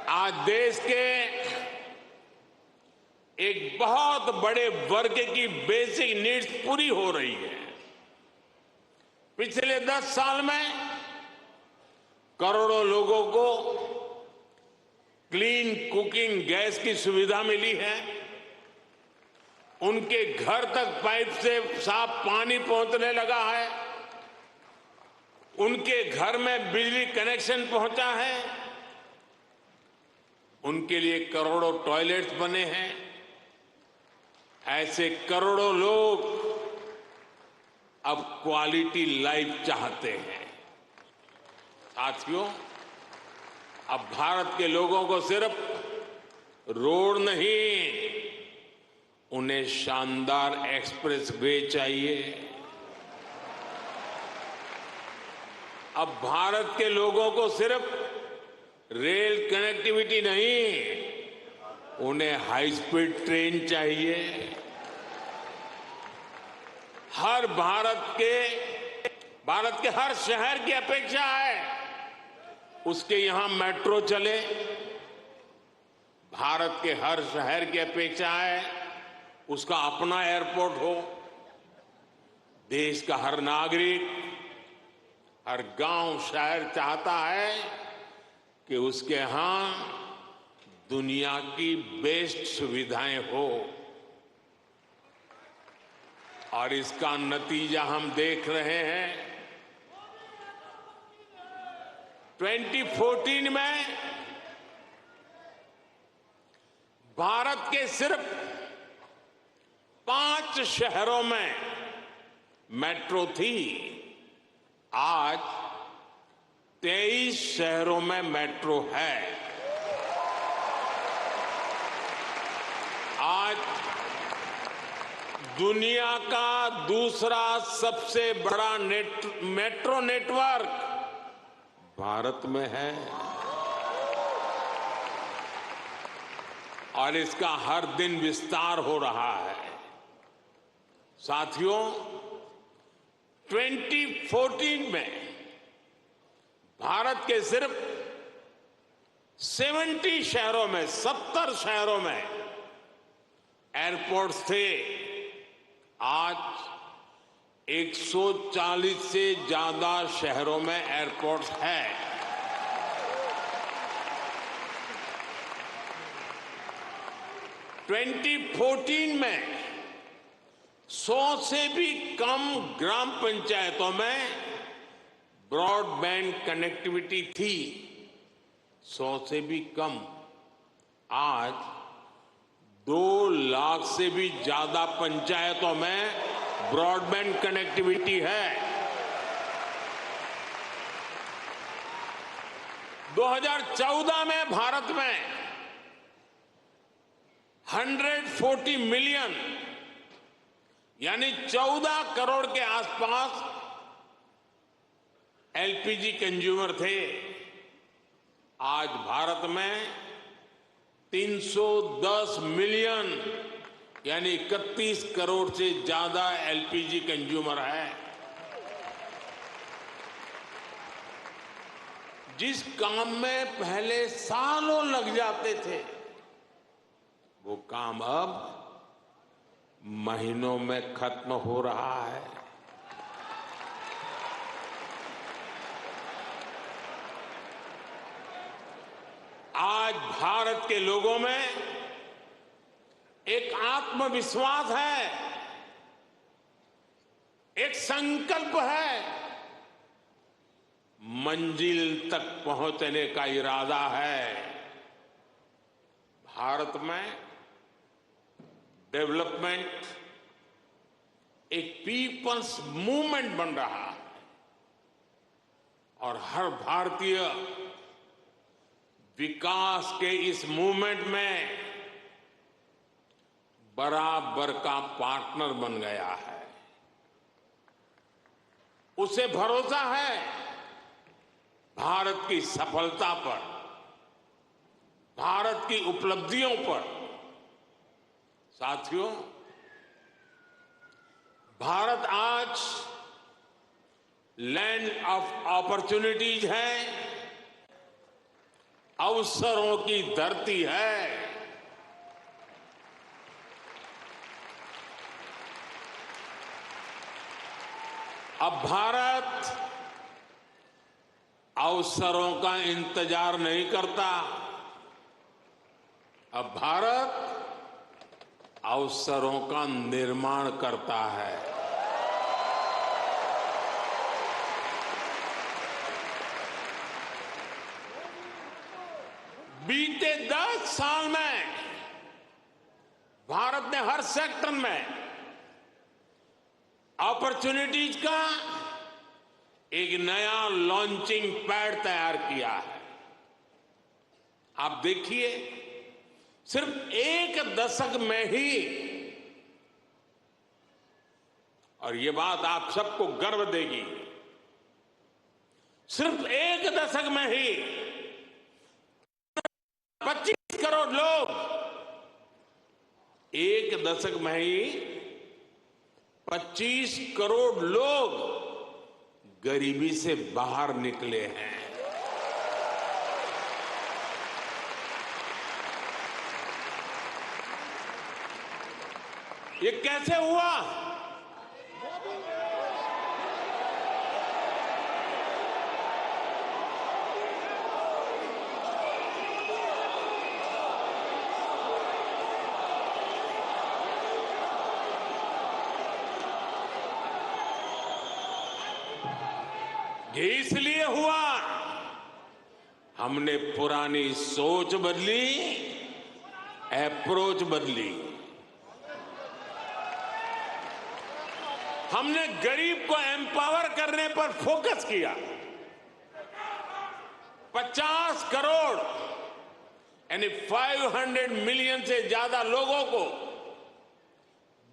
आज देश के एक बहुत बड़े वर्ग की बेसिक नीड्स पूरी हो रही है। पिछले 10 साल में करोड़ों लोगों को क्लीन कुकिंग गैस की सुविधा मिली है। उनके घर तक पाइप से साफ पानी पहुंचने लगा है। उनके घर में बिजली कनेक्शन पहुंचा है। उनके लिए करोड़ों टॉयलेट्स बने हैं। ऐसे करोड़ों लोग अब क्वालिटी लाइफ चाहते हैं। साथियों, अब भारत के लोगों को सिर्फ रोड नहीं, उन्हें शानदार एक्सप्रेस वे चाहिए। अब भारत के लोगों को सिर्फ रेल कनेक्टिविटी नहीं, उन्हें हाई स्पीड ट्रेन चाहिए। भारत के हर शहर की अपेक्षा है उसके यहां मेट्रो चले। भारत के हर शहर की अपेक्षा है उसका अपना एयरपोर्ट हो। देश का हर नागरिक, हर गांव शहर चाहता है कि उसके यहां दुनिया की बेस्ट सुविधाएं हो। और इसका नतीजा हम देख रहे हैं। 2014 में भारत के सिर्फ 5 शहरों में मेट्रो थी। आज 23 शहरों में मेट्रो है। आज दुनिया का दूसरा सबसे बड़ा मेट्रो नेटवर्क भारत में है। और इसका हर दिन विस्तार हो रहा है। साथियों, 2014 में भारत के सिर्फ 70 शहरों में 70 शहरों में एयरपोर्ट्स थे। आज 140 से ज्यादा शहरों में एयरपोर्ट्स है। - 2014 में 100 से भी कम ग्राम पंचायतों में ब्रॉडबैंड कनेक्टिविटी थी। 100 से भी कम। आज 2 लाख से भी ज्यादा पंचायतों में ब्रॉडबैंड कनेक्टिविटी है। 2014 में भारत में 140 मिलियन यानी 14 करोड़ के आसपास एलपीजी कंज्यूमर थे। आज भारत में 310 मिलियन यानी 31 करोड़ से ज्यादा एलपीजी कंज्यूमर है। जिस काम में पहले सालों लग जाते थे, वो काम अब महीनों में खत्म हो रहा है। आज भारत के लोगों में एक आत्मविश्वास है, एक संकल्प है, मंजिल तक पहुंचने का इरादा है। भारत में डेवलपमेंट एक पीपल्स मूवमेंट बन रहा है और हर भारतीय विकास के इस मूवमेंट में बराबर का पार्टनर बन गया है। उसे भरोसा है भारत की सफलता पर, भारत की उपलब्धियों पर। साथियों, भारत आज लैंड ऑफ अपॉर्चुनिटीज है, अवसरों की धरती है। अब भारत अवसरों का इंतजार नहीं करता। अब भारत अवसरों का निर्माण करता है। बीते 10 साल में भारत ने हर सेक्टर में अपॉर्चुनिटीज का एक नया लॉन्चिंग पैड तैयार किया है। आप देखिए, सिर्फ एक दशक में ही, और ये बात आप सबको गर्व देगी, सिर्फ एक दशक में ही 25 करोड़ लोग, एक दशक में ही 25 करोड़ लोग गरीबी से बाहर निकले हैं। ये कैसे हुआ? ये इसलिए हुआ, हमने पुरानी सोच बदली, अप्रोच बदली। हमने गरीब को एम्पावर करने पर फोकस किया। 50 करोड़ यानी 500 मिलियन से ज्यादा लोगों को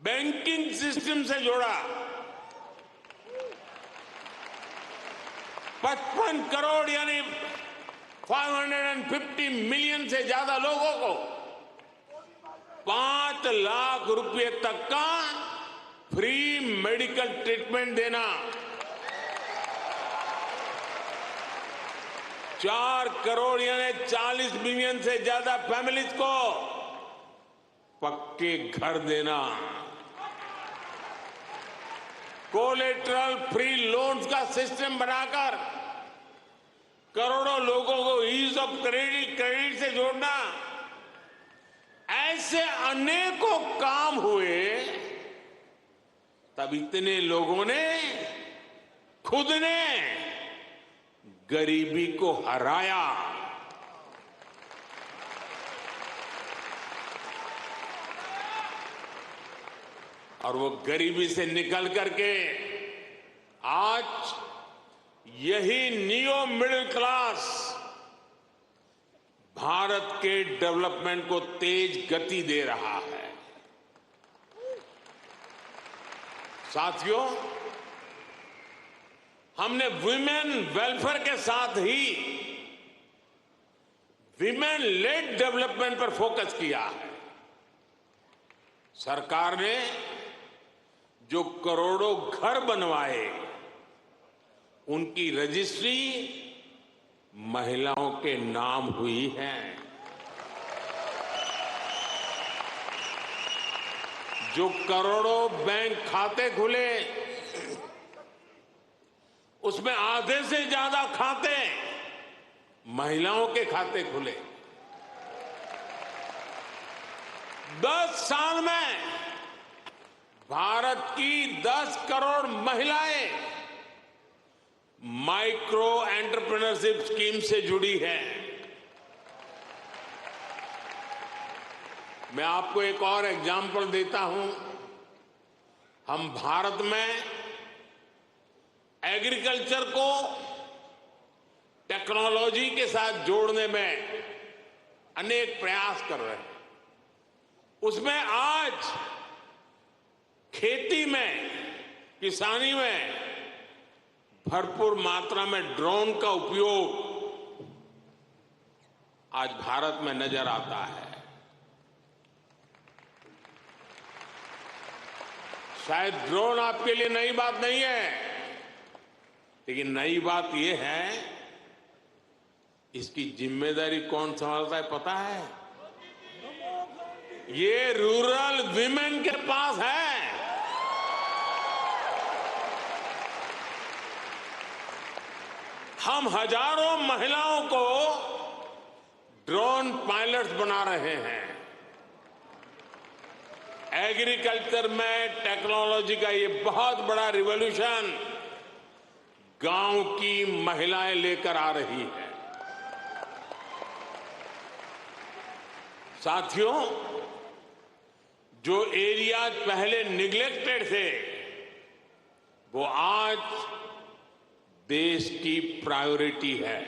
बैंकिंग सिस्टम से जोड़ा। 55 करोड़ यानी 550 मिलियन से ज्यादा लोगों को 5 लाख रुपए तक का फ्री मेडिकल ट्रीटमेंट देना। 4 करोड़ यानी 40 मिलियन से ज्यादा फैमिलीज को पक्के घर देना। कोलेटरल फ्री लोन्स का सिस्टम बनाकर करोड़ों लोगों को ईज ऑफ क्रेडिट से जोड़ना। ऐसे अनेकों काम हुए, तब इतने लोगों ने खुद ने गरीबी को हराया। और वो गरीबी से निकल करके आज यही नियो मिडिल क्लास भारत के डेवलपमेंट को तेज गति दे रहा है। साथियों, हमने विमेन वेलफेयर के साथ ही विमेन लेड डेवलपमेंट पर फोकस किया है। सरकार ने जो करोड़ों घर बनवाए, उनकी रजिस्ट्री महिलाओं के नाम हुई है। जो करोड़ों बैंक खाते खुले, उसमें आधे से ज्यादा खाते महिलाओं के खाते खुले। 10 साल में भारत की 10 करोड़ महिलाएं माइक्रो एंटरप्रेन्योरशिप स्कीम से जुड़ी है। मैं आपको एक और एग्जाम्पल देता हूं। हम भारत में एग्रीकल्चर को टेक्नोलॉजी के साथ जोड़ने में अनेक प्रयास कर रहे हैं। उसमें आज खेती में, किसानी में भरपूर मात्रा में ड्रोन का उपयोग आज भारत में नजर आता है। शायद ड्रोन आपके लिए नई बात नहीं है, लेकिन नई बात यह है इसकी जिम्मेदारी कौन संभालता है पता है? ये रूरल विमेन के पास है। हम हजारों महिलाओं को ड्रोन पायलट्स बना रहे हैं। एग्रीकल्चर में टेक्नोलॉजी का ये बहुत बड़ा रिवॉल्यूशन गांव की महिलाएं लेकर आ रही है। साथियों, जो एरियाज पहले निग्लेक्टेड थे वो आज देश की प्रायोरिटी है।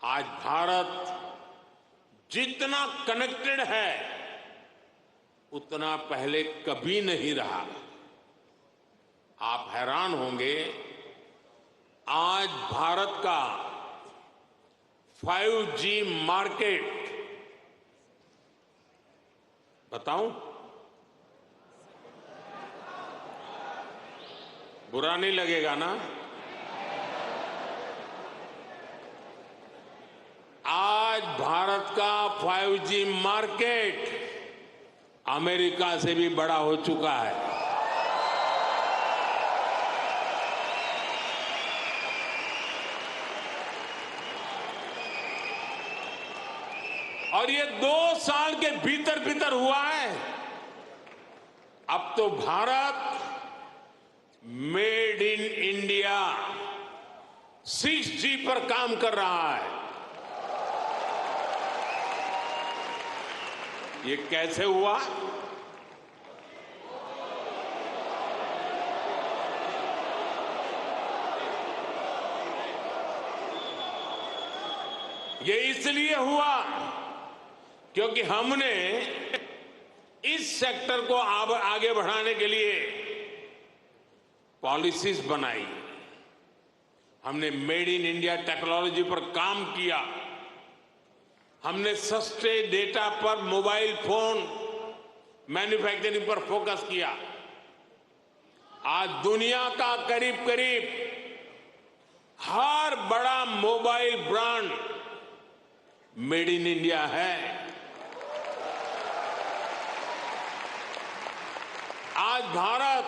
आज भारत जितना कनेक्टेड है उतना पहले कभी नहीं रहा। आप हैरान होंगे, आज भारत का 5G मार्केट, बताऊं? बुरा नहीं लगेगा ना? आज भारत का 5G मार्केट अमेरिका से भी बड़ा हो चुका है। और ये 2 साल के भीतर भीतर हुआ है। अब तो Bharat made in India 6G पर काम कर रहा है। ये कैसे हुआ? ये इसलिए हुआ क्योंकि हमने इस सेक्टर को आगे बढ़ाने के लिए पॉलिसीज बनाई। हमने मेड इन इंडिया टेक्नोलॉजी पर काम किया। हमने सस्ते डेटा पर मोबाइल फोन मैन्युफैक्चरिंग पर फोकस किया। आज दुनिया का करीब करीब हर बड़ा mobile brand made in India है। आज भारत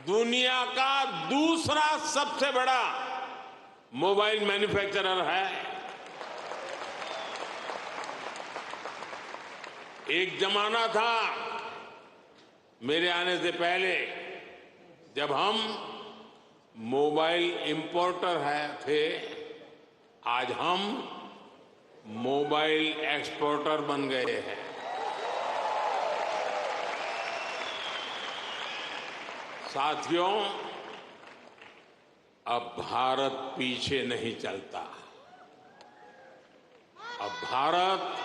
दुनिया का दूसरा सबसे बड़ा मोबाइल मैन्युफैक्चरर है। एक जमाना था मेरे आने से पहले जब हम मोबाइल इंपोर्टर थे, आज हम मोबाइल एक्सपोर्टर बन गए हैं। साथियों, अब भारत पीछे नहीं चलता। अब भारत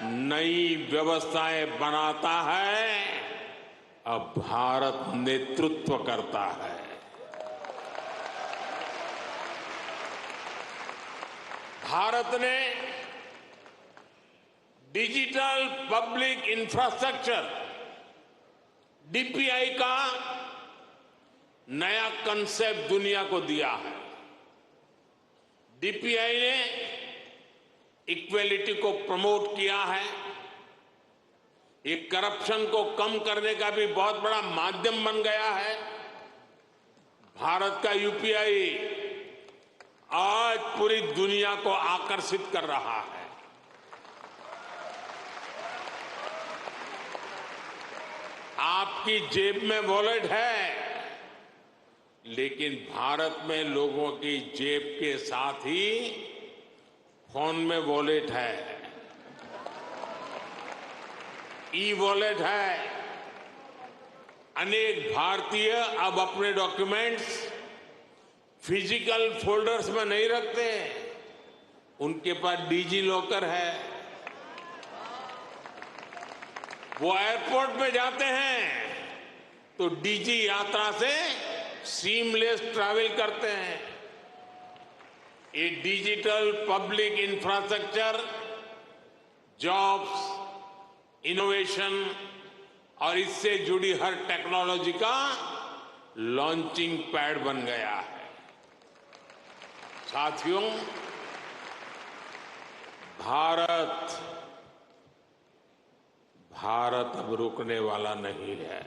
नई व्यवस्थाएं बनाता है। अब भारत नेतृत्व करता है। भारत ने डिजिटल पब्लिक इंफ्रास्ट्रक्चर डीपीआई का नया कंसेप्ट दुनिया को दिया है। डीपीआई ने इक्वेलिटी को प्रमोट किया है। ये करप्शन को कम करने का भी बहुत बड़ा माध्यम बन गया है। भारत का यूपीआई आज पूरी दुनिया को आकर्षित कर रहा है। आपकी जेब में वॉलेट है, लेकिन भारत में लोगों की जेब के साथ ही फोन में वॉलेट है, ई वॉलेट है। अनेक भारतीय अब अपने डॉक्यूमेंट्स फिजिकल फोल्डर्स में नहीं रखते, उनके पास डिजी लॉकर है। वो एयरपोर्ट में जाते हैं तो डीजी यात्रा से सीमलेस ट्रैवल करते हैं। ये digital public infrastructure jobs, innovation और इससे जुड़ी हर टेक्नोलॉजी का लॉन्चिंग पैड बन गया है। साथियों, भारत अब रुकने वाला नहीं है।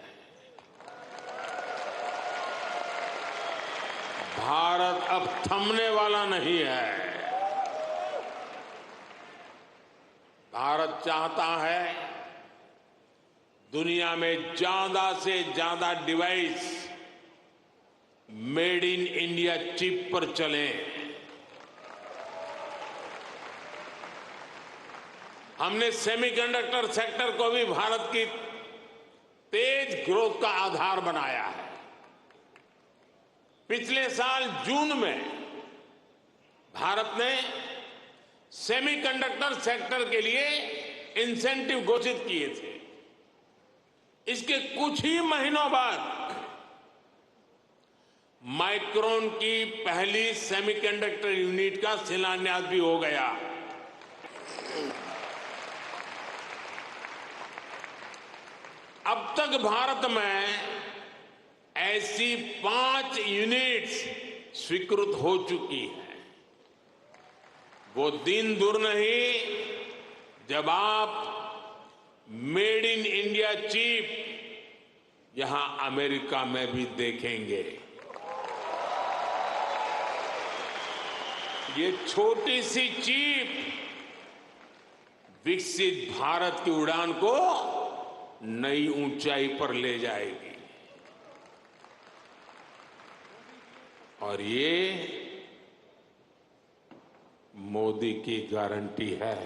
भारत अब थमने वाला नहीं है। भारत चाहता है दुनिया में ज्यादा से ज्यादा device made in India chip पर चले। हमने सेमीकंडक्टर सेक्टर को भी भारत की तेज ग्रोथ का आधार बनाया है। पिछले साल जून में भारत ने सेमीकंडक्टर सेक्टर के लिए इंसेंटिव घोषित किए थे। इसके कुछ ही महीनों बाद माइक्रोन की पहली सेमीकंडक्टर यूनिट का शिलान्यास भी हो गया। अब तक भारत में ऐसी 5 यूनिट्स स्वीकृत हो चुकी हैं। वो दिन दूर नहीं जब आप मेड इन इंडिया चिप यहां अमेरिका में भी देखेंगे। ये छोटी सी चिप विकसित भारत की उड़ान को नई ऊंचाई पर ले जाएगी। और ये मोदी की गारंटी है।